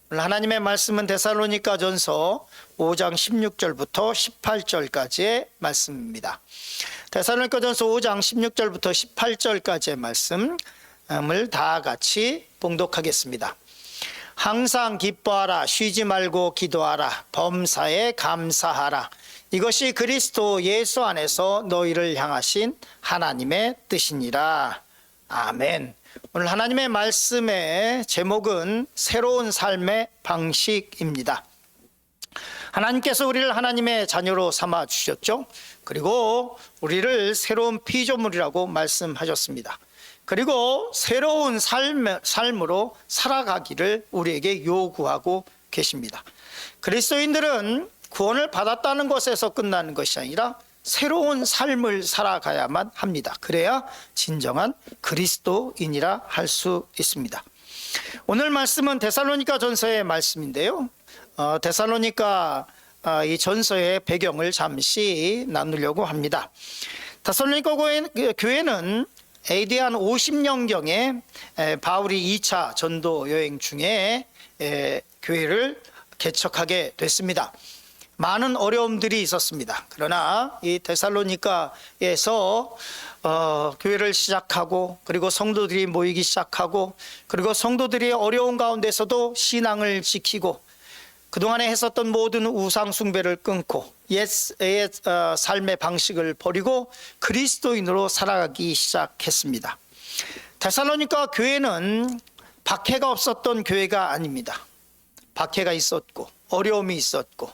오늘 하나님의 말씀은 데살로니가전서 5장 16절부터 18절까지의 말씀입니다. 데살로니가전서 5장 16절부터 18절까지의 말씀을 다 같이 봉독하겠습니다. 항상 기뻐하라, 쉬지 말고 기도하라, 범사에 감사하라. 이것이 그리스도 예수 안에서 너희를 향하신 하나님의 뜻이니라. 아멘. 오늘 하나님의 말씀의 제목은 새로운 삶의 방식입니다. 하나님께서 우리를 하나님의 자녀로 삼아 주셨죠. 그리고 우리를 새로운 피조물이라고 말씀하셨습니다. 그리고 새로운 삶으로 살아가기를 우리에게 요구하고 계십니다. 그리스도인들은 구원을 받았다는 것에서 끝나는 것이 아니라 새로운 삶을 살아가야만 합니다. 그래야 진정한 그리스도인이라 할 수 있습니다. 오늘 말씀은 데살로니가 전서의 말씀인데요. 데살로니가 이 전서의 배경을 잠시 나누려고 합니다. 데살로니가 교회는 AD 한 50년경에 바울이 2차 전도 여행 중에 교회를 개척하게 됐습니다. 많은 어려움들이 있었습니다. 그러나 이 데살로니가에서 교회를 시작하고, 그리고 성도들이 모이기 시작하고, 그리고 성도들이 어려운 가운데서도 신앙을 지키고, 그동안에 했었던 모든 우상 숭배를 끊고 옛 삶의 방식을 버리고 그리스도인으로 살아가기 시작했습니다. 데살로니가 교회는 박해가 없었던 교회가 아닙니다. 박해가 있었고 어려움이 있었고,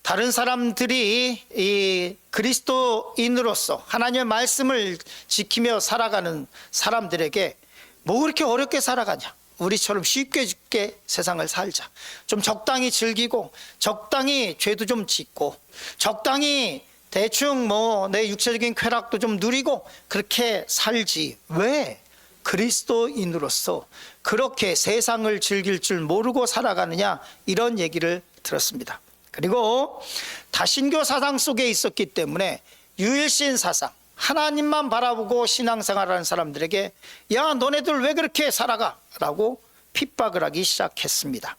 다른 사람들이 이 그리스도인으로서 하나님의 말씀을 지키며 살아가는 사람들에게 뭐 그렇게 어렵게 살아가냐, 우리처럼 쉽게 세상을 살자, 좀 적당히 즐기고 적당히 죄도 좀 짓고 적당히 대충 뭐 내 육체적인 쾌락도 좀 누리고 그렇게 살지, 왜 그리스도인으로서 그렇게 세상을 즐길 줄 모르고 살아가느냐, 이런 얘기를 들었습니다. 그리고 다신교 사상 속에 있었기 때문에 유일신 사상, 하나님만 바라보고 신앙생활하는 사람들에게 야, 너네들 왜 그렇게 살아가? 라고 핍박을 하기 시작했습니다.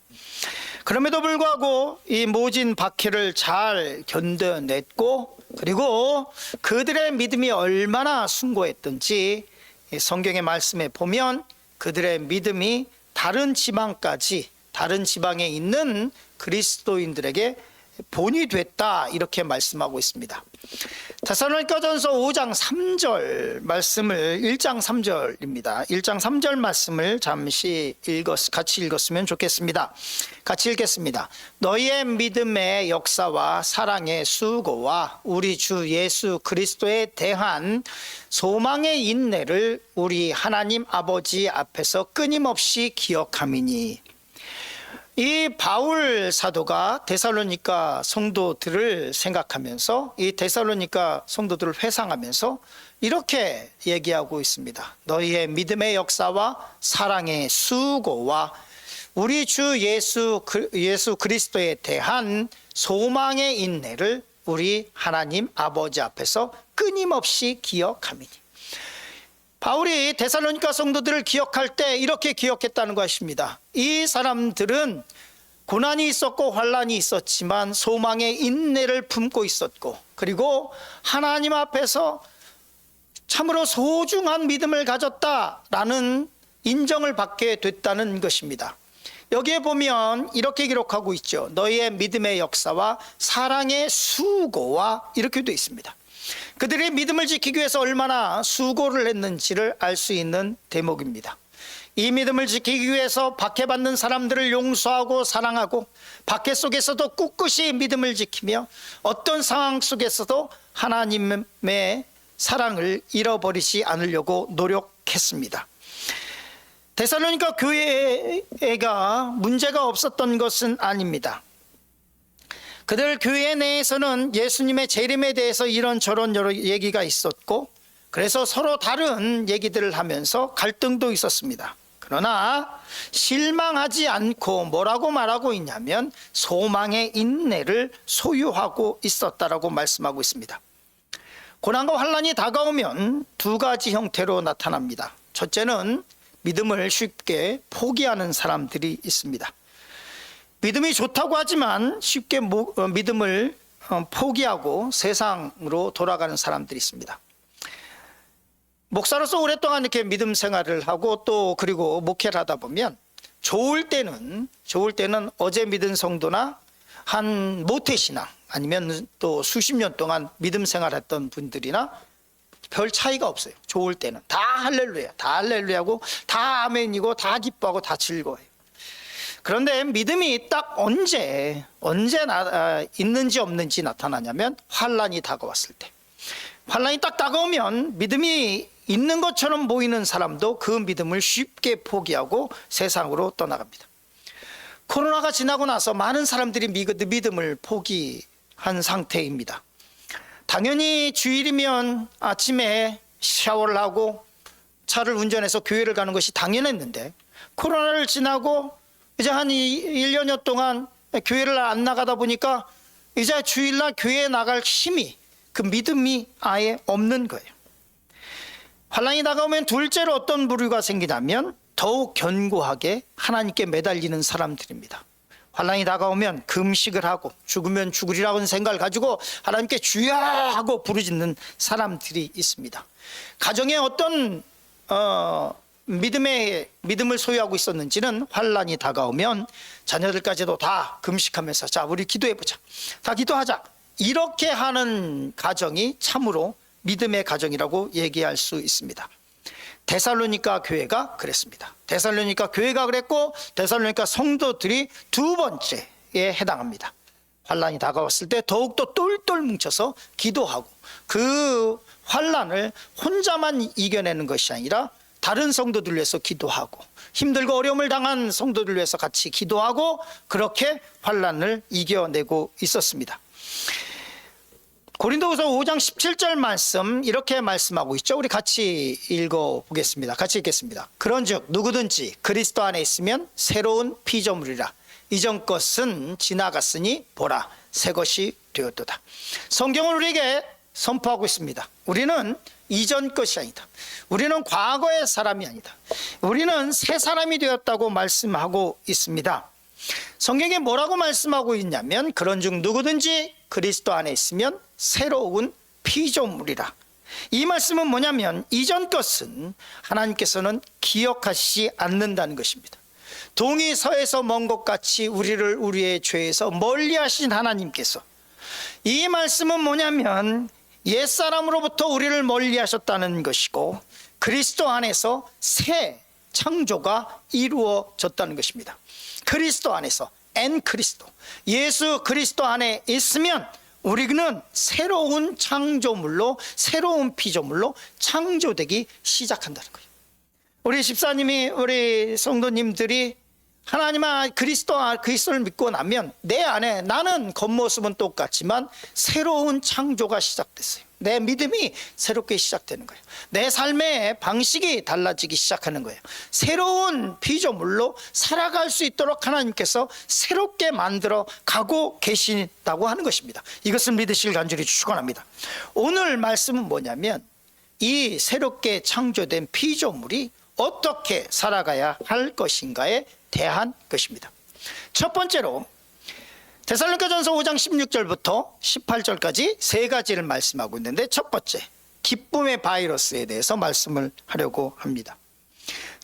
그럼에도 불구하고 이 모진 박해를 잘 견뎌냈고, 그리고 그들의 믿음이 얼마나 숭고했던지 성경의 말씀에 보면 그들의 믿음이 다른 지방까지, 다른 지방에 있는 그리스도인들에게 본이 됐다, 이렇게 말씀하고 있습니다. 데살로니가전서 5장 3절 말씀을 1장 3절입니다. 1장 3절 말씀을 잠시 같이 읽었으면 좋겠습니다. 같이 읽겠습니다. 너희의 믿음의 역사와 사랑의 수고와 우리 주 예수 그리스도에 대한 소망의 인내를 우리 하나님 아버지 앞에서 끊임없이 기억함이니. 이 바울 사도가 데살로니가 성도들을 생각하면서, 이 데살로니가 성도들을 회상하면서 이렇게 얘기하고 있습니다. 너희의 믿음의 역사와 사랑의 수고와 우리 주 예수 그리스도에 대한 소망의 인내를 우리 하나님 아버지 앞에서 끊임없이 기억함이니. 바울이 데살로니가 성도들을 기억할 때 이렇게 기억했다는 것입니다. 이 사람들은 고난이 있었고 환난이 있었지만 소망의 인내를 품고 있었고, 그리고 하나님 앞에서 참으로 소중한 믿음을 가졌다라는 인정을 받게 됐다는 것입니다. 여기에 보면 이렇게 기록하고 있죠. 너희의 믿음의 역사와 사랑의 수고와, 이렇게 되어 있습니다. 그들의 믿음을 지키기 위해서 얼마나 수고를 했는지를 알 수 있는 대목입니다. 이 믿음을 지키기 위해서 박해받는 사람들을 용서하고 사랑하고, 박해 속에서도 꿋꿋이 믿음을 지키며 어떤 상황 속에서도 하나님의 사랑을 잃어버리지 않으려고 노력했습니다. 데살로니가 교회가 문제가 없었던 것은 아닙니다. 그들 교회 내에서는 예수님의 재림에 대해서 이런저런 여러 얘기가 있었고, 그래서 서로 다른 얘기들을 하면서 갈등도 있었습니다. 그러나 실망하지 않고 뭐라고 말하고 있냐면 소망의 인내를 소유하고 있었다라고 말씀하고 있습니다. 고난과 환난이 다가오면 두 가지 형태로 나타납니다. 첫째는 믿음을 쉽게 포기하는 사람들이 있습니다. 믿음이 좋다고 하지만 쉽게 믿음을 포기하고 세상으로 돌아가는 사람들이 있습니다. 목사로서 오랫동안 이렇게 믿음 생활을 하고 또 그리고 목회를 하다 보면 좋을 때는 어제 믿은 성도나 한 모태신앙 아니면 또 수십 년 동안 믿음 생활했던 분들이나 별 차이가 없어요. 좋을 때는 다 할렐루야, 다 할렐루야고 다 아멘이고 다 기뻐하고 다 즐거워요. 그런데 믿음이 딱 언제 있는지 없는지 나타나냐면 환란이 다가왔을 때. 환란이 딱 다가오면 믿음이 있는 것처럼 보이는 사람도 그 믿음을 쉽게 포기하고 세상으로 떠나갑니다. 코로나가 지나고 나서 많은 사람들이 믿음을 포기한 상태입니다. 당연히 주일이면 아침에 샤워를 하고 차를 운전해서 교회를 가는 것이 당연했는데 코로나를 지나고 이제 한 1년여 동안 교회를 안 나가다 보니까 이제 주일날 교회에 나갈 힘이, 그 믿음이 아예 없는 거예요. 환란이 다가오면 둘째로 어떤 부류가 생기냐면 더욱 견고하게 하나님께 매달리는 사람들입니다. 환란이 다가오면 금식을 하고 죽으면 죽으리라는 생각을 가지고 하나님께 주여 하고 부르짖는 사람들이 있습니다. 가정에 어떤 믿음을 소유하고 있었는지는 환란이 다가오면 자녀들까지도 다 금식하면서 자 우리 기도해보자, 다 기도하자, 이렇게 하는 가정이 참으로 믿음의 가정이라고 얘기할 수 있습니다. 데살로니가 교회가 그랬습니다. 데살로니가 교회가 그랬고 데살로니가 성도들이 두 번째에 해당합니다. 환란이 다가왔을 때 더욱더 똘똘 뭉쳐서 기도하고 그 환란을 혼자만 이겨내는 것이 아니라 다른 성도들 위해서 기도하고 힘들고 어려움을 당한 성도들 위해서 같이 기도하고 그렇게 환란을 이겨내고 있었습니다. 고린도후서 5장 17절 말씀 이렇게 말씀하고 있죠. 우리 같이 읽어보겠습니다. 같이 읽겠습니다. 그런즉 누구든지 그리스도 안에 있으면 새로운 피조물이라. 이전 것은 지나갔으니 보라 새 것이 되었도다. 성경은 우리에게 선포하고 있습니다. 우리는 이전 것이 아니다. 우리는 과거의 사람이 아니다. 우리는 새 사람이 되었다고 말씀하고 있습니다. 성경에 뭐라고 말씀하고 있냐면 그런즉 누구든지 그리스도 안에 있으면 새로운 피조물이라. 이 말씀은 뭐냐면 이전 것은 하나님께서는 기억하시지 않는다는 것입니다. 동이 서에서 먼 것 같이 우리를 우리의 죄에서 멀리하신 하나님께서, 이 말씀은 뭐냐면 옛사람으로부터 우리를 멀리하셨다는 것이고 그리스도 안에서 새 창조가 이루어졌다는 것입니다. 그리스도 안에서 그리스도, 예수 그리스도 안에 있으면 우리는 새로운 창조물로, 새로운 피조물로 창조되기 시작한다는 거예요. 우리 집사님이, 우리 성도님들이 하나님의 그리스도를 믿고 나면 내 안에, 나는 겉모습은 똑같지만 새로운 창조가 시작됐어요. 내 믿음이 새롭게 시작되는 거예요. 내 삶의 방식이 달라지기 시작하는 거예요. 새로운 피조물로 살아갈 수 있도록 하나님께서 새롭게 만들어 가고 계신다고 하는 것입니다. 이것을 믿으시길 간절히 축원합니다. 오늘 말씀은 뭐냐면 이 새롭게 창조된 피조물이 어떻게 살아가야 할 것인가에 대한 것입니다. 첫 번째로 데살로니가전서 5장 16절부터 18절까지 세 가지를 말씀하고 있는데, 첫 번째 기쁨의 바이러스에 대해서 말씀을 하려고 합니다.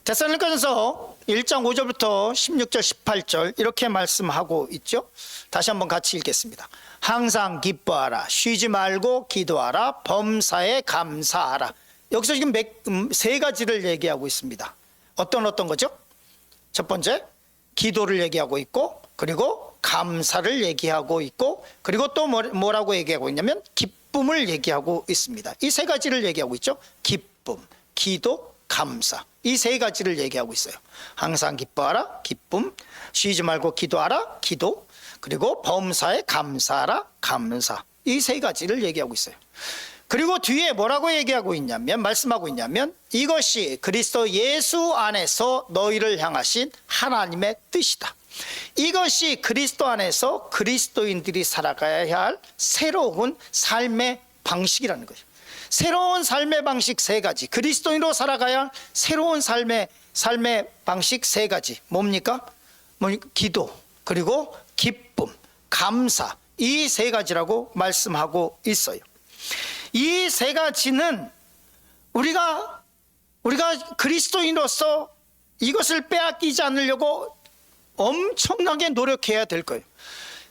데살로니가전서 1장 5절부터 16절 18절 이렇게 말씀하고 있죠. 다시 한번 같이 읽겠습니다. 항상 기뻐하라, 쉬지 말고 기도하라, 범사에 감사하라. 여기서 지금 세 가지를 얘기하고 있습니다. 어떤 거죠? 첫 번째 기도를 얘기하고 있고, 그리고 감사를 얘기하고 있고, 그리고 또 뭐라고 얘기하고 있냐면 기쁨을 얘기하고 있습니다. 이 세 가지를 얘기하고 있죠. 기쁨, 기도, 감사, 이 세 가지를 얘기하고 있어요. 항상 기뻐하라, 기쁨, 쉬지 말고 기도하라, 기도, 그리고 범사에 감사하라, 감사, 이 세 가지를 얘기하고 있어요. 그리고 뒤에 뭐라고 얘기하고 있냐면, 말씀하고 있냐면 이것이 그리스도 예수 안에서 너희를 향하신 하나님의 뜻이다. 이것이 그리스도 안에서 그리스도인들이 살아가야 할 새로운 삶의 방식이라는 거예요. 새로운 삶의 방식 세 가지, 그리스도인으로 살아가야 할 새로운 삶의 방식 세 가지. 뭡니까? 기도, 그리고 기쁨, 감사, 이 세 가지라고 말씀하고 있어요. 이 세 가지는 우리가 그리스도인으로서 이것을 빼앗기지 않으려고 엄청나게 노력해야 될 거예요.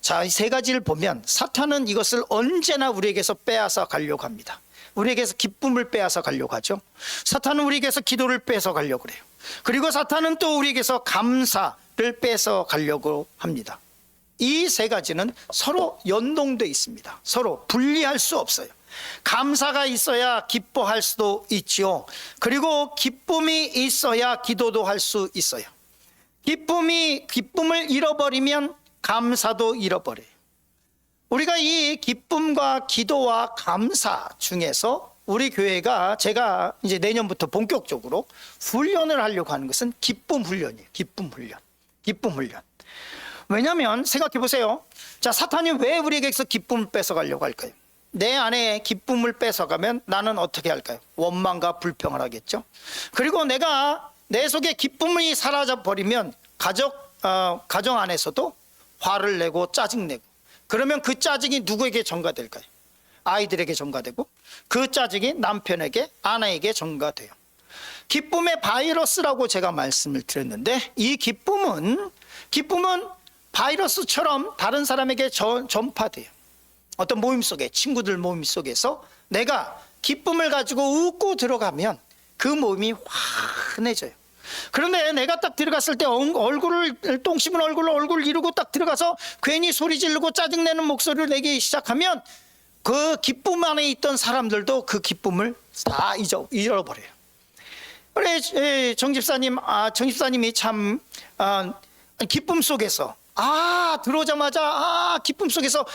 자, 이 세 가지를 보면 사탄은 이것을 언제나 우리에게서 빼앗아 가려고 합니다. 우리에게서 기쁨을 빼앗아 가려고 하죠. 사탄은 우리에게서 기도를 뺏어 가려고 그래요. 그리고 사탄은 또 우리에게서 감사를 뺏어 가려고 합니다. 이 세 가지는 서로 연동되어 있습니다. 서로 분리할 수 없어요. 감사가 있어야 기뻐할 수도 있지요. 그리고 기쁨이 있어야 기도도 할 수 있어요. 기쁨을 잃어버리면 감사도 잃어버려요. 우리가 이 기쁨과 기도와 감사 중에서 우리 교회가 제가 이제 내년부터 본격적으로 훈련을 하려고 하는 것은 기쁨 훈련이에요. 기쁨 훈련. 왜냐하면 생각해 보세요. 자, 사탄이 왜 우리에게서 기쁨을 뺏어가려고 할까요? 내 안에 기쁨을 뺏어가면 나는 어떻게 할까요? 원망과 불평을 하겠죠. 그리고 내가 내 속에 기쁨이 사라져 버리면 가정 안에서도 화를 내고 짜증내고, 그러면 그 짜증이 누구에게 전가될까요? 아이들에게 전가되고, 그 짜증이 남편에게, 아내에게 전가돼요. 기쁨의 바이러스라고 제가 말씀을 드렸는데, 이 기쁨은 바이러스처럼 다른 사람에게 전파돼요. 어떤 모임 속에, 친구들 모임 속에서 내가 기쁨을 가지고 웃고 들어가면 그 모임이 환해져요. 그런데 내가 딱 들어갔을 때 똥 씹은 얼굴을 이루고 딱 들어가서 괜히 소리 지르고 짜증내는 목소리를 내기 시작하면 그 기쁨 안에 있던 사람들도 그 기쁨을 다 잃어버려요. 그래, 정 집사님이 참 기쁨 속에서 들어오자마자 기쁨 속에서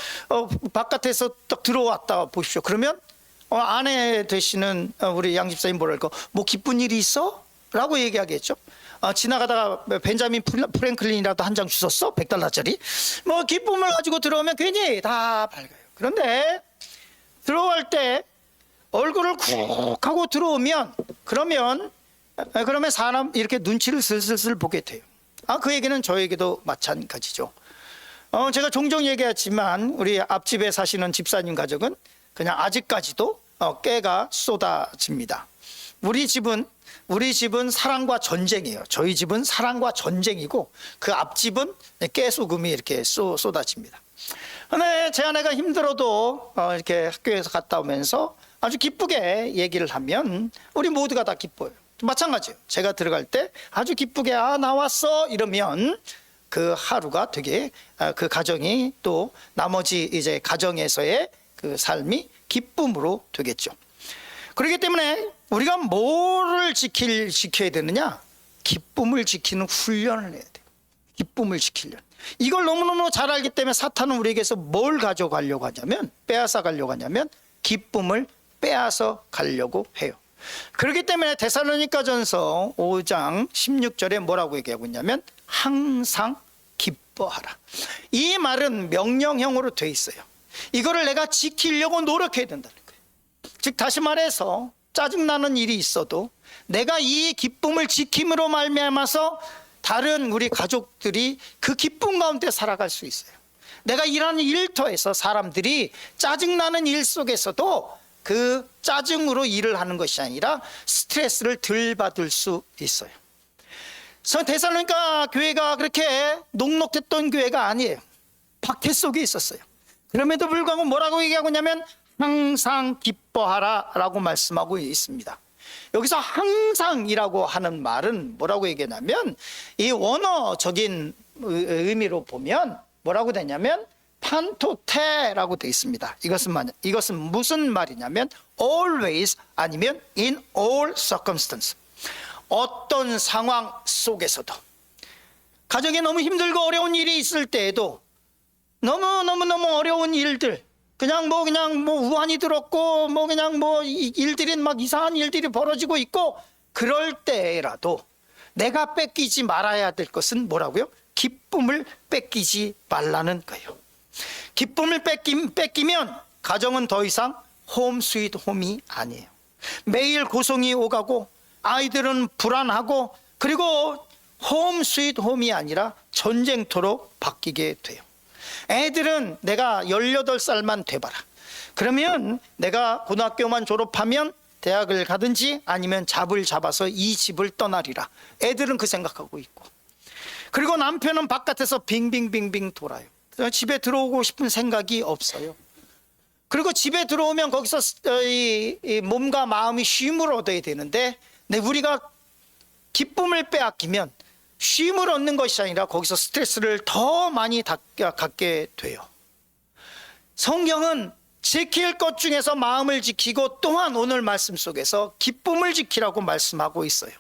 바깥에서 딱 들어왔다 보십시오. 그러면 아내 되시는 우리 양 집사님 뭐랄까, 뭐 기쁜 일이 있어? 라고 얘기하겠죠. 지나가다가 벤자민 프랭클린이라도 한 장 주셨어? $100짜리? 뭐 기쁨을 가지고 들어오면 괜히 다 밝아요. 그런데 들어갈 때 얼굴을 쿡 하고 들어오면 그러면 사람 이렇게 눈치를 슬슬 보게 돼요. 그 얘기는 저에게도 마찬가지죠. 제가 종종 얘기하지만 우리 앞집에 사시는 집사님 가족은 그냥 아직까지도 깨가 쏟아집니다. 우리 집은 사랑과 전쟁이에요. 저희 집은 사랑과 전쟁이고 그 앞집은 깨소금이 이렇게 쏟아집니다. 근데 제 아내가 힘들어도 이렇게 학교에서 갔다 오면서 아주 기쁘게 얘기를 하면 우리 모두가 다 기뻐요. 마찬가지예요. 제가 들어갈 때 아주 기쁘게 나왔어 이러면 그 하루가 되게 그 가정이 또 나머지 이제 가정에서의 그 삶이 기쁨으로 되겠죠. 그렇기 때문에 우리가 뭐를 지켜야 되느냐? 기쁨을 지키는 훈련을 해야 돼요. 기쁨을 지키려는. 이걸 너무너무 잘 알기 때문에 사탄은 우리에게서 뭘 가져가려고 하냐면, 빼앗아 가려고 하냐면 기쁨을 빼앗아 가려고 해요. 그렇기 때문에 데살로니가전서 5장 16절에 뭐라고 얘기하고 있냐면 항상 기뻐하라. 이 말은 명령형으로 돼 있어요. 이거를 내가 지키려고 노력해야 된다는 거예요. 즉 다시 말해서 짜증나는 일이 있어도 내가 이 기쁨을 지킴으로 말미암아서 다른 우리 가족들이 그 기쁨 가운데 살아갈 수 있어요. 내가 일하는 일터에서 사람들이 짜증나는 일 속에서도 그 짜증으로 일을 하는 것이 아니라 스트레스를 덜 받을 수 있어요. 그래서 데살로니가 교회가 그렇게 녹록했던 교회가 아니에요. 박해 속에 있었어요. 그럼에도 불구하고 뭐라고 얘기하고 있냐면 항상 기뻐하라 라고 말씀하고 있습니다. 여기서 항상이라고 하는 말은 뭐라고 얘기하냐면 이 원어적인 의미로 보면 뭐라고 되냐면 판토테라고 되어 있습니다. 이것은 무슨 말이냐면 always 아니면 in all circumstance. 어떤 상황 속에서도 가정에 너무 힘들고 어려운 일이 있을 때에도 너무 어려운 일들 그냥 뭐 우환이 들었고 일들이 막 이상한 일들이 벌어지고 있고 그럴 때라도 내가 뺏기지 말아야 될 것은 뭐라고요? 기쁨을 뺏기지 말라는 거예요. 기쁨을 뺏기면 가정은 더 이상 홈 스윗 홈이 아니에요. 매일 고성이 오가고 아이들은 불안하고 그리고 홈 스윗 홈이 아니라 전쟁터로 바뀌게 돼요. 애들은 내가 18살만 돼봐라. 그러면 내가 고등학교만 졸업하면 대학을 가든지 아니면 잡을 잡아서 이 집을 떠나리라. 애들은 그 생각하고 있고, 그리고 남편은 바깥에서 빙빙빙빙 돌아요. 집에 들어오고 싶은 생각이 없어요. 그리고 집에 들어오면 거기서 이 몸과 마음이 쉼을 얻어야 되는데, 우리가 기쁨을 빼앗기면 쉼을 얻는 것이 아니라 거기서 스트레스를 더 많이 갖게 돼요. 성경은 지킬 것 중에서 마음을 지키고 또한 오늘 말씀 속에서 기쁨을 지키라고 말씀하고 있어요.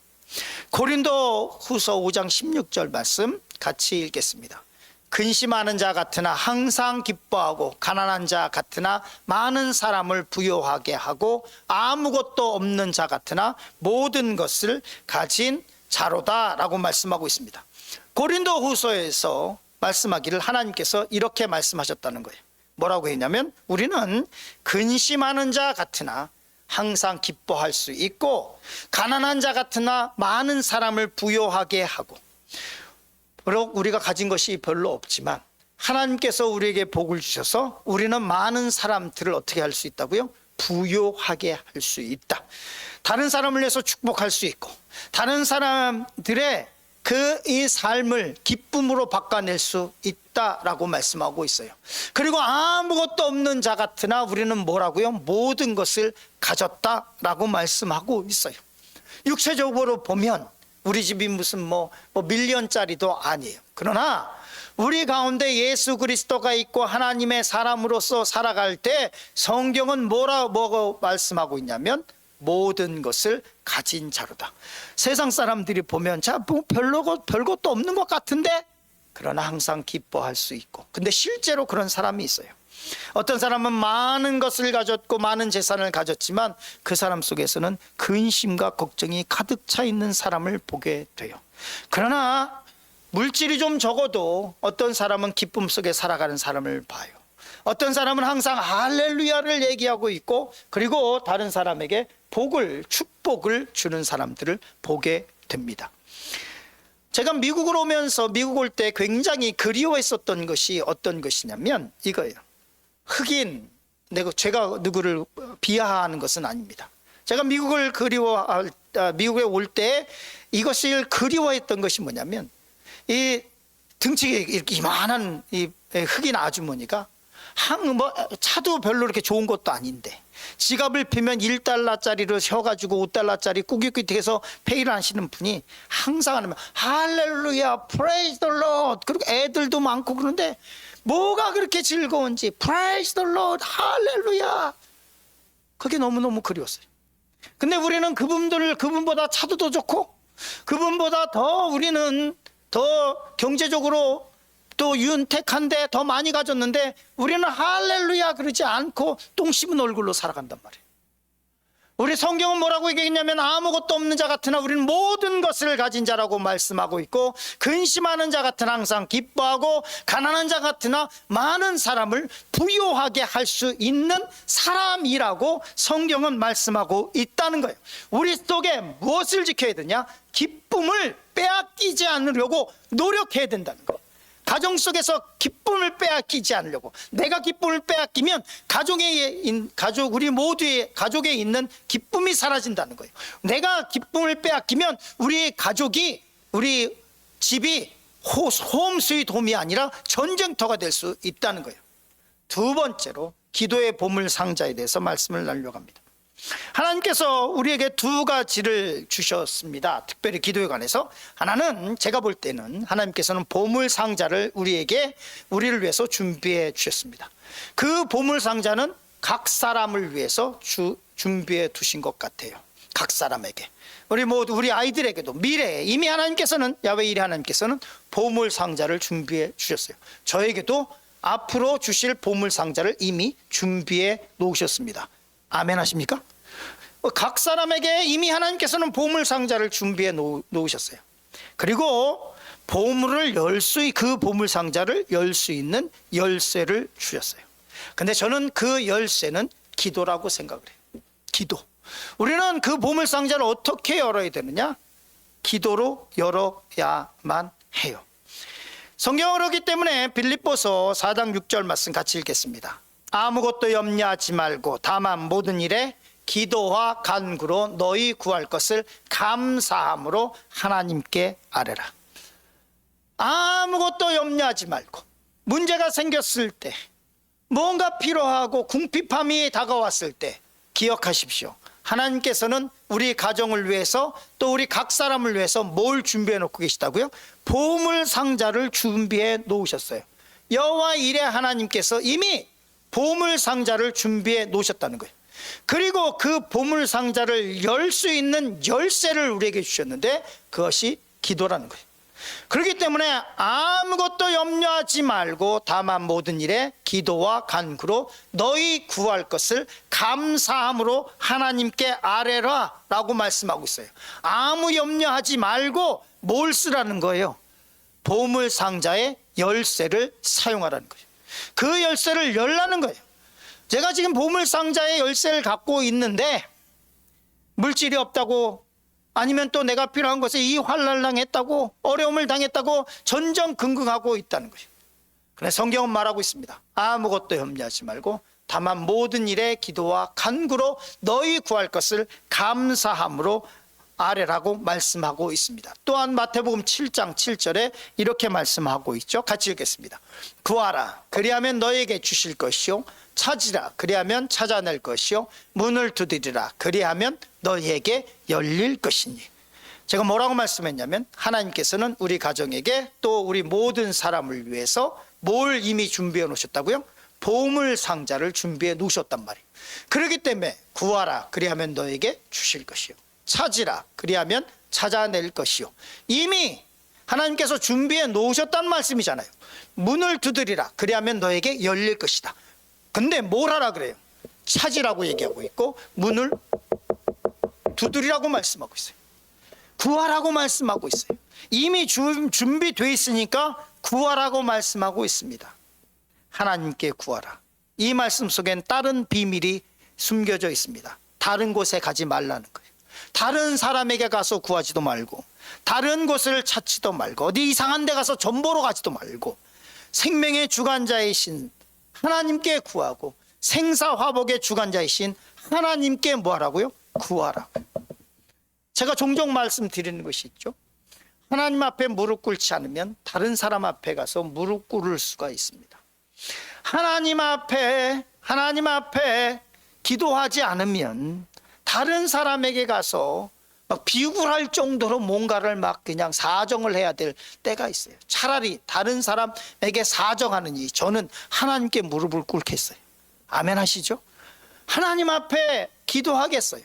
고린도 후서 5장 16절 말씀 같이 읽겠습니다. 근심하는 자 같으나 항상 기뻐하고, 가난한 자 같으나 많은 사람을 부요하게 하고, 아무것도 없는 자 같으나 모든 것을 가진 자로다 라고 말씀하고 있습니다. 고린도 후서에서 말씀하기를 하나님께서 이렇게 말씀하셨다는 거예요. 뭐라고 했냐면, 우리는 근심하는 자 같으나 항상 기뻐할 수 있고, 가난한 자 같으나 많은 사람을 부요하게 하고, 비록 우리가 가진 것이 별로 없지만 하나님께서 우리에게 복을 주셔서 우리는 많은 사람들을 어떻게 할 수 있다고요? 부요하게 할 수 있다. 다른 사람을 위해서 축복할 수 있고, 다른 사람들의 이 삶을 기쁨으로 바꿔낼 수 있다라고 말씀하고 있어요. 그리고 아무것도 없는 자 같으나 우리는 뭐라고요? 모든 것을 가졌다라고 말씀하고 있어요. 육체적으로 보면 우리 집이 무슨 밀리언짜리도 아니에요. 그러나 우리 가운데 예수 그리스도가 있고 하나님의 사람으로서 살아갈 때 성경은 뭐라고 말씀하고 있냐면, 모든 것을 가진 자로다. 세상 사람들이 보면 별것도 없는 것 같은데, 그러나 항상 기뻐할 수 있고, 근데 실제로 그런 사람이 있어요. 어떤 사람은 많은 것을 가졌고 많은 재산을 가졌지만 그 사람 속에서는 근심과 걱정이 가득 차 있는 사람을 보게 돼요. 그러나 물질이 좀 적어도 어떤 사람은 기쁨 속에 살아가는 사람을 봐요. 어떤 사람은 항상 할렐루야를 얘기하고 있고, 그리고 다른 사람에게 축복을 주는 사람들을 보게 됩니다. 제가 미국을 오면서, 미국 올 때 굉장히 그리워했었던 것이 어떤 것이냐면 이거예요. 흑인, 제가 누구를 비하하는 것은 아닙니다. 제가 미국에 올 때 이것을 그리워했던 것이 뭐냐면, 이 등치가 이렇게 이만한 이 흑인 아주머니가 차도 별로 이렇게 좋은 것도 아닌데 지갑을 펴면 1달러짜리로 셔가지고 5달러짜리 꾸깃꾸깃해서 페이를 하시는 분이 항상 하면 할렐루야, 프레이즈 더 로드. 그리고 애들도 많고 그런데 뭐가 그렇게 즐거운지, 프레이즈 더 로드, 할렐루야. 그게 너무너무 그리웠어요. 근데 우리는 그분보다 차도 더 좋고, 그분보다 우리는 더 경제적으로 또 윤택한데 더 많이 가졌는데 우리는 할렐루야 그러지 않고 똥 씹은 얼굴로 살아간단 말이에요. 우리 성경은 뭐라고 얘기했냐면, 아무것도 없는 자 같으나 우리는 모든 것을 가진 자라고 말씀하고 있고, 근심하는 자 같으나 항상 기뻐하고, 가난한 자 같으나 많은 사람을 부요하게 할 수 있는 사람이라고 성경은 말씀하고 있다는 거예요. 우리 속에 무엇을 지켜야 되냐? 기쁨을 빼앗기지 않으려고 노력해야 된다는 거예요. 가정 속에서 기쁨을 빼앗기지 않으려고. 내가 기쁨을 빼앗기면 우리 모두의 가족에 있는 기쁨이 사라진다는 거예요. 내가 기쁨을 빼앗기면 우리 집이 홈 스윗 홈이 아니라 전쟁터가 될 수 있다는 거예요. 두 번째로 기도의 보물 상자에 대해서 말씀을 나누려고 합니다. 하나님께서 우리에게 두 가지를 주셨습니다. 특별히 기도에 관해서. 하나는, 제가 볼 때는 하나님께서는 보물 상자를 우리를 위해서 준비해 주셨습니다. 그 보물 상자는 각 사람을 위해서 준비해 두신 것 같아요. 각 사람에게. 우리 아이들에게도 미래에 이미 야훼 이레 하나님께서는 보물 상자를 준비해 주셨어요. 저에게도 앞으로 주실 보물 상자를 이미 준비해 놓으셨습니다. 아멘 하십니까? 각 사람에게 이미 하나님께서는 보물 상자를 준비해 놓으셨어요. 그리고 그 보물 상자를 열 수 있는 열쇠를 주셨어요. 근데 저는 그 열쇠는 기도라고 생각을 해요. 기도. 우리는 그 보물 상자를 어떻게 열어야 되느냐? 기도로 열어야만 해요. 성경은 그렇기 때문에 빌립보서 4장 6절 말씀 같이 읽겠습니다. 아무것도 염려하지 말고 다만 모든 일에 기도와 간구로 너희 구할 것을 감사함으로 하나님께 아뢰라. 아무것도 염려하지 말고, 문제가 생겼을 때, 뭔가 필요하고 궁핍함이 다가왔을 때 기억하십시오. 하나님께서는 우리 가정을 위해서, 또 우리 각 사람을 위해서 뭘 준비해 놓고 계시다고요? 보물 상자를 준비해 놓으셨어요. 여호와 이레 하나님께서 이미 보물 상자를 준비해 놓으셨다는 거예요. 그리고 그 보물 상자를 열 수 있는 열쇠를 우리에게 주셨는데, 그것이 기도라는 거예요. 그렇기 때문에 아무것도 염려하지 말고 다만 모든 일에 기도와 간구로 너희 구할 것을 감사함으로 하나님께 아뢰라 라고 말씀하고 있어요. 아무 염려하지 말고 뭘 쓰라는 거예요? 보물 상자의 열쇠를 사용하라는 거예요. 그 열쇠를 열라는 거예요. 제가 지금 보물 상자의 열쇠를 갖고 있는데 물질이 없다고, 아니면 또 내가 필요한 것에 이 환난을 당했다고, 어려움을 당했다고 전전긍긍하고 있다는 거예요. 그래서 성경은 말하고 있습니다. 아무것도 염려하지 말고 다만 모든 일에 기도와 간구로 너희 구할 것을 감사함으로 아뢰라고 말씀하고 있습니다. 또한 마태복음 7장 7절에 이렇게 말씀하고 있죠. 같이 읽겠습니다. 구하라 그리하면 너에게 주실 것이요, 찾으라 그리하면 찾아낼 것이요, 문을 두드리라 그리하면 너희에게 열릴 것이니. 제가 뭐라고 말씀했냐면, 하나님께서는 우리 가정에게 또 우리 모든 사람을 위해서 뭘 이미 준비해 놓으셨다고요? 보물 상자를 준비해 놓으셨단 말이에요. 그렇기 때문에 구하라 그리하면 너에게 주실 것이요, 찾으라 그리하면 찾아낼 것이요, 이미 하나님께서 준비해 놓으셨단 말씀이잖아요. 문을 두드리라 그리하면 너에게 열릴 것이다. 근데 뭘 하라 그래요? 찾으라고 얘기하고 있고 문을 두드리라고 말씀하고 있어요. 구하라고 말씀하고 있어요. 이미 준비되어 있으니까 구하라고 말씀하고 있습니다. 하나님께 구하라. 이 말씀 속엔 다른 비밀이 숨겨져 있습니다. 다른 곳에 가지 말라는 거예요. 다른 사람에게 가서 구하지도 말고, 다른 곳을 찾지도 말고, 어디 이상한 데 가서 전보러 가지도 말고, 생명의 주관자이신 하나님께 구하고, 생사화복의 주관자이신 하나님께 뭐 하라고요? 구하라. 제가 종종 말씀드리는 것이 있죠. 하나님 앞에 무릎 꿇지 않으면 다른 사람 앞에 가서 무릎 꿇을 수가 있습니다. 하나님 앞에 기도하지 않으면 다른 사람에게 가서 막 비굴할 정도로 뭔가를 막 그냥 사정을 해야 될 때가 있어요. 차라리 다른 사람에게 사정하느니 저는 하나님께 무릎을 꿇겠어요. 아멘 하시죠? 하나님 앞에 기도하겠어요.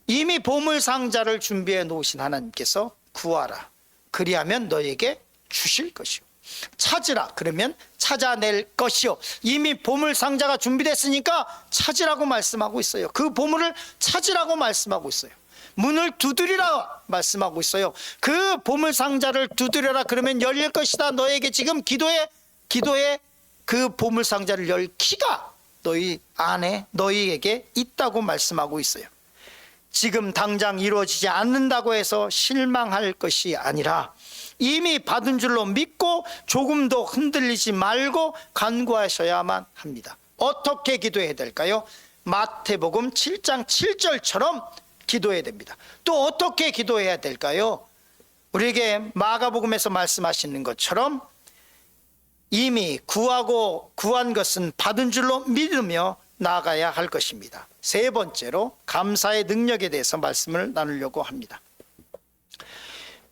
이미 보물 상자를 준비해 놓으신 하나님께서 구하라 그리하면 너에게 주실 것이요, 찾으라 그러면 찾아낼 것이요, 이미 보물 상자가 준비됐으니까 찾으라고 말씀하고 있어요. 그 보물을 찾으라고 말씀하고 있어요. 문을 두드리라 말씀하고 있어요. 그 보물 상자를 두드려라 그러면 열릴 것이다. 너에게 지금 기도에 그 보물 상자를 열 키가 너희 안에 너희에게 있다고 말씀하고 있어요. 지금 당장 이루어지지 않는다고 해서 실망할 것이 아니라 이미 받은 줄로 믿고 조금도 흔들리지 말고 간구하셔야만 합니다. 어떻게 기도해야 될까요? 마태복음 7장 7절처럼 기도해야 됩니다. 또 어떻게 기도해야 될까요? 우리에게 마가복음에서 말씀하시는 것처럼 이미 구한 것은 받은 줄로 믿으며 나아가야 할 것입니다. 세 번째로 감사의 능력에 대해서 말씀을 나누려고 합니다.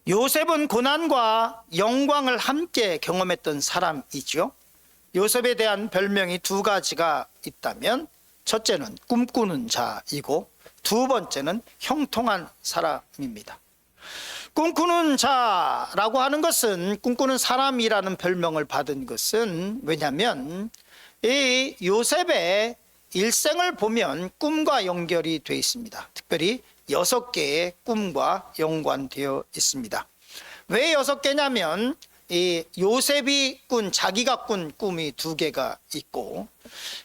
요셉은 고난과 영광을 함께 경험했던 사람이죠. 요셉에 대한 별명이 두 가지가 있다면, 첫째는 꿈꾸는 자이고 두 번째는 형통한 사람입니다. 꿈꾸는 자라고 하는 것은, 꿈꾸는 사람이라는 별명을 받은 것은 왜냐하면 이 요셉의 일생을 보면 꿈과 연결이 되어 있습니다. 특별히 6개의 꿈과 연관되어 있습니다. 왜 6개냐면 이 요셉이 자기가 꾼 꿈이 2개가 있고,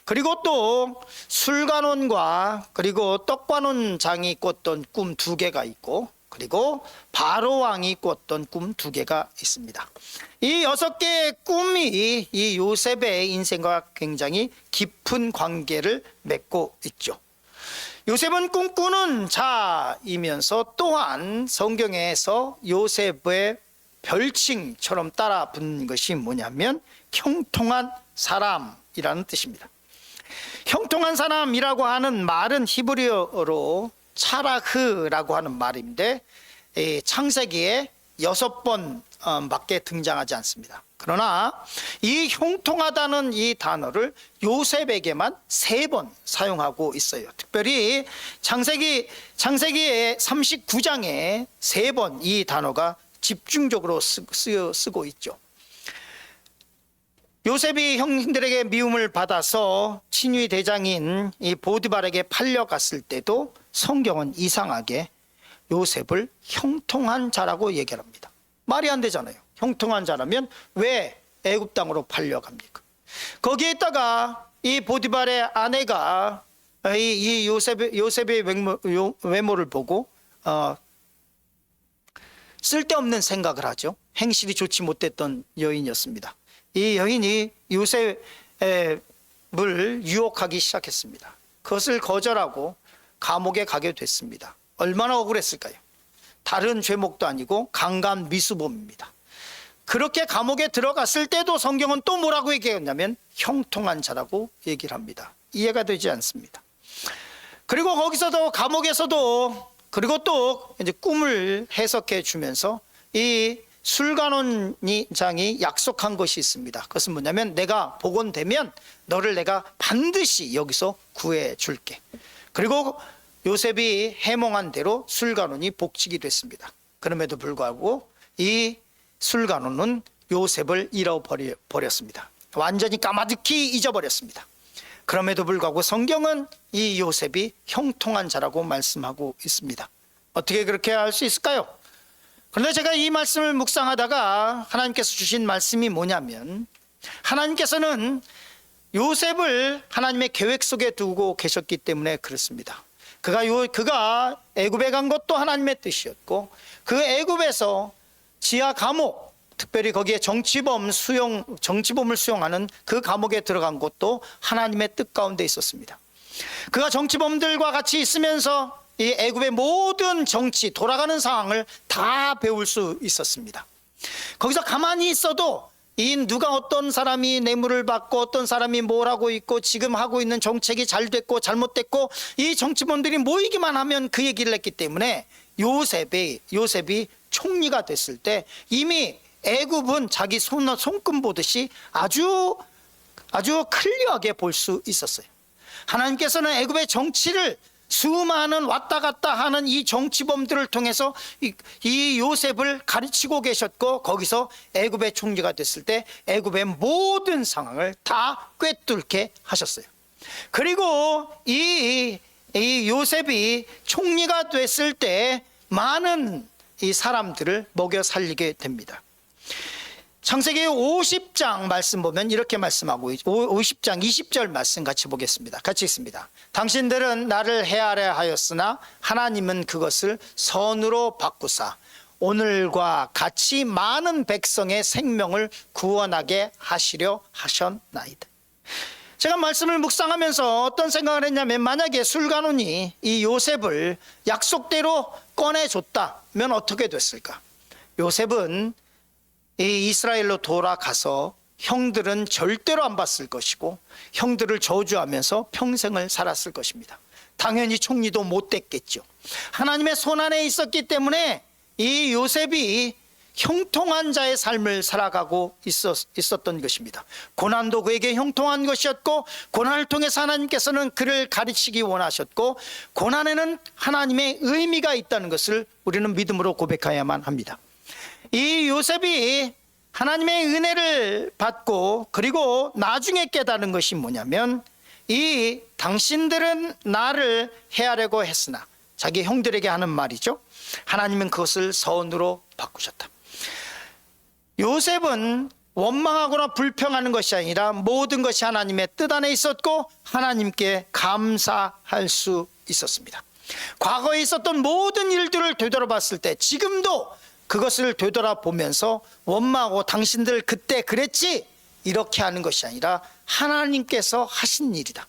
그리고 또 술관원과 그리고 떡관원 장이 꿨던 꿈 2개가 있고, 그리고 바로 왕이 꿨던 꿈 2개가 있습니다. 이 6개의 꿈이 이 요셉의 인생과 굉장히 깊은 관계를 맺고 있죠. 요셉은 꿈꾸는 자이면서 또한 성경에서 요셉의 별칭처럼 따라 붙는 것이 뭐냐면 형통한 사람이라는 뜻입니다. 형통한 사람이라고 하는 말은 히브리어로 차라흐라고 하는 말인데 창세기에 6번 밖에 등장하지 않습니다. 그러나 이 형통하다는 이 단어를 요셉에게만 3번 사용하고 있어요. 특별히 창세기의 39장에 3번 이 단어가 집중적으로 쓰고 있죠. 요셉이 형들에게 미움을 받아서 친위 대장인 이 보디발에게 팔려갔을 때도 성경은 이상하게 요셉을 형통한 자라고 얘기합니다. 말이 안 되잖아요. 형통한 자라면 왜 애굽 땅으로 팔려갑니까? 거기에다가 이 보디발의 아내가 이 요셉의 외모를 보고 쓸데없는 생각을 하죠. 행실이 좋지 못했던 여인이었습니다. 이 여인이 요셉을 유혹하기 시작했습니다. 그것을 거절하고 감옥에 가게 됐습니다. 얼마나 억울했을까요? 다른 죄목도 아니고 강간 미수범입니다. 그렇게 감옥에 들어갔을 때도 성경은 또 뭐라고 얘기했냐면 형통한 자라고 얘기를 합니다. 이해가 되지 않습니다. 그리고 거기서도 감옥에서도 그리고 또 이제 꿈을 해석해 주면서 이 술관원장이 약속한 것이 있습니다. 그것은 뭐냐면 내가 복원되면 너를 내가 반드시 여기서 구해 줄게. 그리고 요셉이 해몽한 대로 술관원이 복직이 됐습니다. 그럼에도 불구하고 이 술관원은 요셉을 잃어버렸습니다. 완전히 까마득히 잊어버렸습니다. 그럼에도 불구하고 성경은 이 요셉이 형통한 자라고 말씀하고 있습니다. 어떻게 그렇게 할 수 있을까요? 그런데 제가 이 말씀을 묵상하다가 하나님께서 주신 말씀이 뭐냐면 하나님께서는 요셉을 하나님의 계획 속에 두고 계셨기 때문에 그렇습니다. 그가 애굽에 간 것도 하나님의 뜻이었고 그 애굽에서 지하 감옥, 특별히 거기에 정치범을 수용하는 그 감옥에 들어간 것도 하나님의 뜻 가운데 있었습니다. 그가 정치범들과 같이 있으면서 이 애굽의 모든 정치, 돌아가는 상황을 다 배울 수 있었습니다. 거기서 가만히 있어도 누가 어떤 사람이 뇌물을 받고 어떤 사람이 뭘 하고 있고 지금 하고 있는 정책이 잘 됐고 잘못됐고 이 정치범들이 모이기만 하면 그 얘기를 했기 때문에 요셉이 총리가 됐을 때 이미 애굽은 자기 손금 보듯이 아주 클리어하게 볼 수 있었어요. 하나님께서는 애굽의 정치를 수많은 왔다 갔다 하는 이 정치범들을 통해서 이 요셉을 가르치고 계셨고 거기서 애굽의 총리가 됐을 때 애굽의 모든 상황을 다 꿰뚫게 하셨어요. 그리고 이 요셉이 총리가 됐을 때 많은 이 사람들을 먹여 살리게 됩니다. 창세기 50장 말씀 보면 이렇게 말씀하고 50장 20절 말씀 같이 보겠습니다. 같이 읽습니다. 당신들은 나를 헤아려 하였으나 하나님은 그것을 선으로 바꾸사 오늘과 같이 많은 백성의 생명을 구원하게 하시려 하셨나이다. 제가 말씀을 묵상하면서 어떤 생각을 했냐면 만약에 술관원이 이 요셉을 약속대로 꺼내줬다면 어떻게 됐을까? 요셉은 이 이스라엘로 돌아가서 형들은 절대로 안 봤을 것이고 형들을 저주하면서 평생을 살았을 것입니다. 당연히 총리도 못 됐겠죠. 하나님의 손안에 있었기 때문에 이 요셉이 형통한 자의 삶을 살아가고 있었던 것입니다. 고난도 그에게 형통한 것이었고 고난을 통해서 하나님께서는 그를 가르치기 원하셨고 고난에는 하나님의 의미가 있다는 것을 우리는 믿음으로 고백해야만 합니다. 이 요셉이 하나님의 은혜를 받고 그리고 나중에 깨달은 것이 뭐냐면 이 당신들은 나를 해하려고 했으나 자기 형들에게 하는 말이죠. 하나님은 그것을 선으로 바꾸셨다. 요셉은 원망하거나 불평하는 것이 아니라 모든 것이 하나님의 뜻 안에 있었고 하나님께 감사할 수 있었습니다. 과거에 있었던 모든 일들을 되돌아봤을 때 지금도 그것을 되돌아보면서 원망하고 당신들 그때 그랬지 이렇게 하는 것이 아니라 하나님께서 하신 일이다.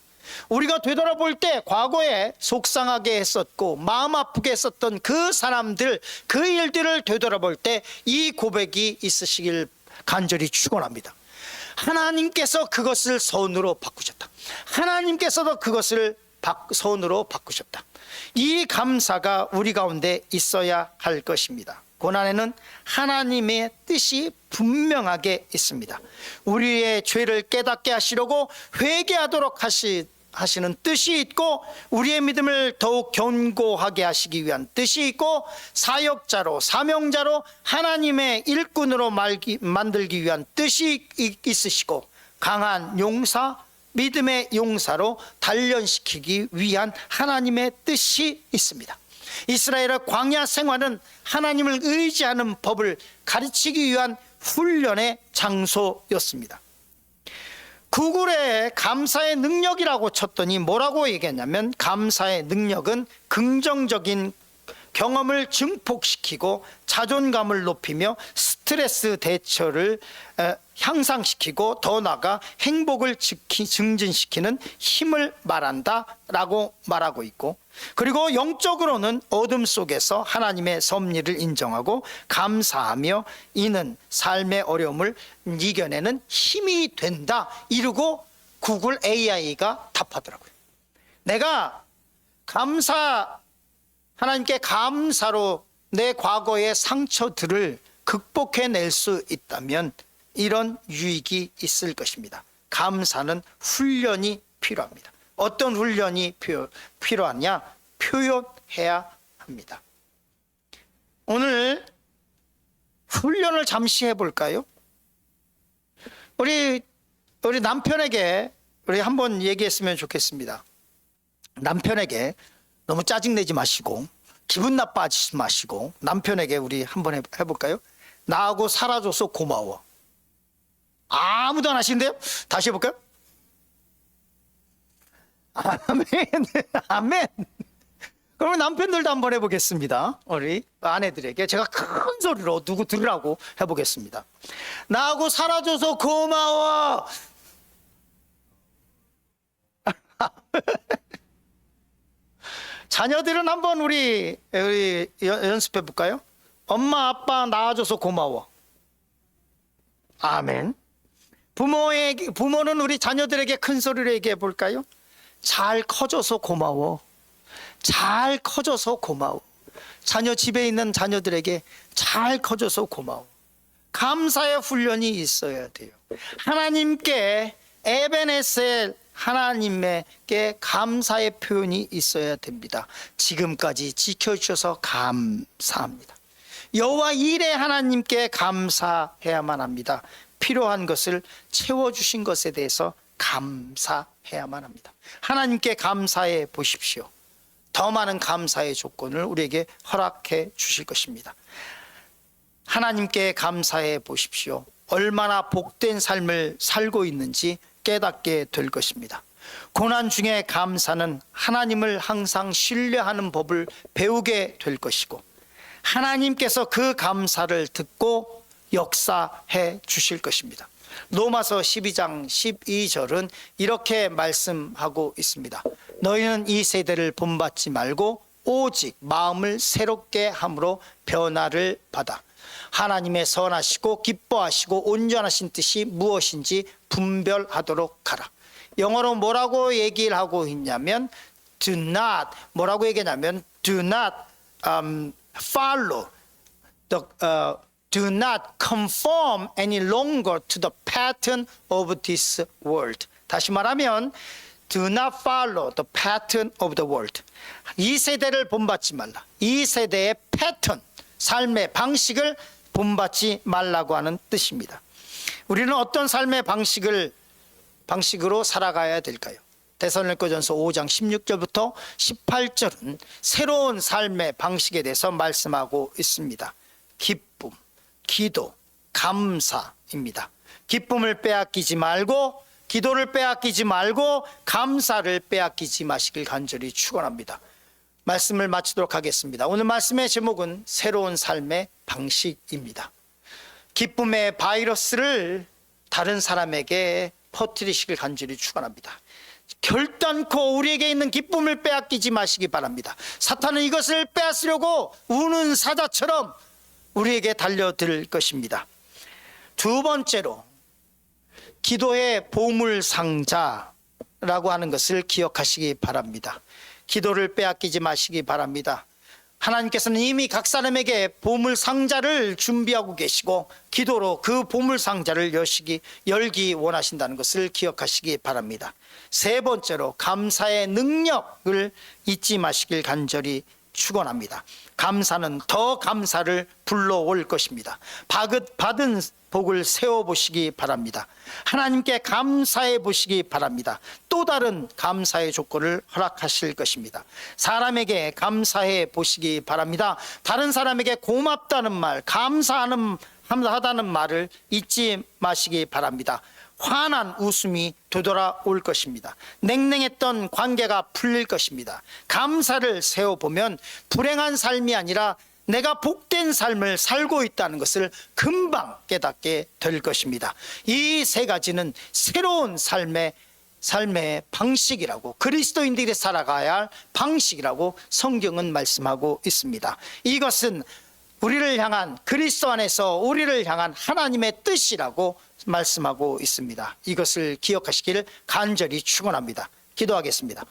우리가 되돌아볼 때 과거에 속상하게 했었고 마음 아프게 했었던 그 사람들, 그 일들을 되돌아볼 때 이 고백이 있으시길 간절히 축원합니다. 하나님께서 그것을 선으로 바꾸셨다. 하나님께서도 그것을 선으로 바꾸셨다. 이 감사가 우리 가운데 있어야 할 것입니다. 고난에는 하나님의 뜻이 분명하게 있습니다. 우리의 죄를 깨닫게 하시려고 회개하도록 하시는 뜻이 있고, 우리의 믿음을 더욱 견고하게 하시기 위한 뜻이 있고, 사역자로 사명자로 하나님의 일꾼으로 만들기 위한 뜻이 있으시고, 강한 용사, 믿음의 용사로 단련시키기 위한 하나님의 뜻이 있습니다. 이스라엘의 광야 생활은 하나님을 의지하는 법을 가르치기 위한 훈련의 장소였습니다. 구글에 감사의 능력이라고 쳤더니 뭐라고 얘기했냐면, 감사의 능력은 긍정적인 경험을 증폭시키고 자존감을 높이며 스트레스 대처를 향상시키고 더 나아가 행복을 증진시키는 힘을 말한다 라고 말하고 있고, 그리고 영적으로는 어둠 속에서 하나님의 섭리를 인정하고 감사하며 이는 삶의 어려움을 이겨내는 힘이 된다 이러고 구글 AI가 답하더라고요. 내가 하나님께 감사로 내 과거의 상처들을 극복해낼 수 있다면 이런 유익이 있을 것입니다. 감사는 훈련이 필요합니다. 어떤 훈련이 필요하냐? 표현해야 합니다. 오늘 훈련을 잠시 해볼까요? 우리 남편에게 우리 한번 얘기했으면 좋겠습니다. 남편에게 너무 짜증내지 마시고 기분 나빠하지 마시고 남편에게 우리 한번 해볼까요? 나하고 살아줘서 고마워. 아무도 안 하시는데요? 다시 해볼까요? 아멘. 아멘. 그러면 남편들도 한번 해보겠습니다. 우리 아내들에게 제가 큰 소리로 누구 들으라고 해보겠습니다. 나하고 살아줘서 고마워. 자녀들은 한번 우리 연습해 볼까요? 엄마 아빠 낳아줘서 고마워. 아멘. 부모는 우리 자녀들에게 큰 소리로 얘기해 볼까요? 잘 커져서 고마워. 잘 커져서 고마워. 자녀 집에 있는 자녀들에게 잘 커져서 고마워. 감사의 훈련이 있어야 돼요. 하나님께 에베네셀, 하나님께 감사의 표현이 있어야 됩니다. 지금까지 지켜주셔서 감사합니다. 여호와 이레 하나님께 감사해야만 합니다. 필요한 것을 채워주신 것에 대해서 감사해야만 합니다. 하나님께 감사해 보십시오. 더 많은 감사의 조건을 우리에게 허락해 주실 것입니다. 하나님께 감사해 보십시오. 얼마나 복된 삶을 살고 있는지 깨닫게 될 것입니다. 고난 중에 감사는 하나님을 항상 신뢰하는 법을 배우게 될 것이고, 하나님께서 그 감사를 듣고 역사해 주실 것입니다. 로마서 12장 12절은 이렇게 말씀하고 있습니다. 너희는 이 세대를 본받지 말고 오직 마음을 새롭게 함으로 변화를 받아 하나님의 선하시고 기뻐하시고 온전하신 뜻이 무엇인지 분별하도록 하라. 영어로 뭐라고 얘기를 하고 있냐면 do not, 뭐라고 얘기하냐면 do not follow do not conform any longer to the pattern of this world. 다시 말하면 do not follow the pattern of the world. 이 세대를 본받지 말라. 이 세대의 패턴, 삶의 방식을 본받지 말라고 하는 뜻입니다. 우리는 어떤 삶의 방식으로 살아가야 될까요? 데살로니가전서 5장 16절부터 18절은 새로운 삶의 방식에 대해서 말씀하고 있습니다. 기쁨, 기도, 감사입니다. 기쁨을 빼앗기지 말고, 기도를 빼앗기지 말고, 감사를 빼앗기지 마시길 간절히 축원합니다. 말씀을 마치도록 하겠습니다. 오늘 말씀의 제목은 새로운 삶의 방식입니다. 기쁨의 바이러스를 다른 사람에게 퍼뜨리시길 간절히 축원합니다. 결단코 우리에게 있는 기쁨을 빼앗기지 마시기 바랍니다. 사탄은 이것을 빼앗으려고 우는 사자처럼 우리에게 달려들 것입니다. 두 번째로 기도의 보물상자라고 하는 것을 기억하시기 바랍니다. 기도를 빼앗기지 마시기 바랍니다. 하나님께서는 이미 각 사람에게 보물상자를 준비하고 계시고 기도로 그 보물상자를 열기 원하신다는 것을 기억하시기 바랍니다. 세 번째로 감사의 능력을 잊지 마시길 간절히 축원합니다. 감사는 더 감사를 불러올 것입니다. 받은 복을 세워보시기 바랍니다. 하나님께 감사해 보시기 바랍니다. 또 다른 감사의 조건을 허락하실 것입니다. 사람에게 감사해 보시기 바랍니다. 다른 사람에게 고맙다는 말, 감사하다는 말을 잊지 마시기 바랍니다. 환한 웃음이 되돌아올 것입니다. 냉랭했던 관계가 풀릴 것입니다. 감사를 세워보면 불행한 삶이 아니라 내가 복된 삶을 살고 있다는 것을 금방 깨닫게 될 것입니다. 이 세 가지는 새로운 삶의 방식이라고, 그리스도인들이 살아가야 할 방식이라고 성경은 말씀하고 있습니다. 이것은 우리를 향한, 그리스도 안에서 우리를 향한 하나님의 뜻이라고 말씀하고 있습니다. 이것을 기억하시기를 간절히 축원합니다. 기도하겠습니다.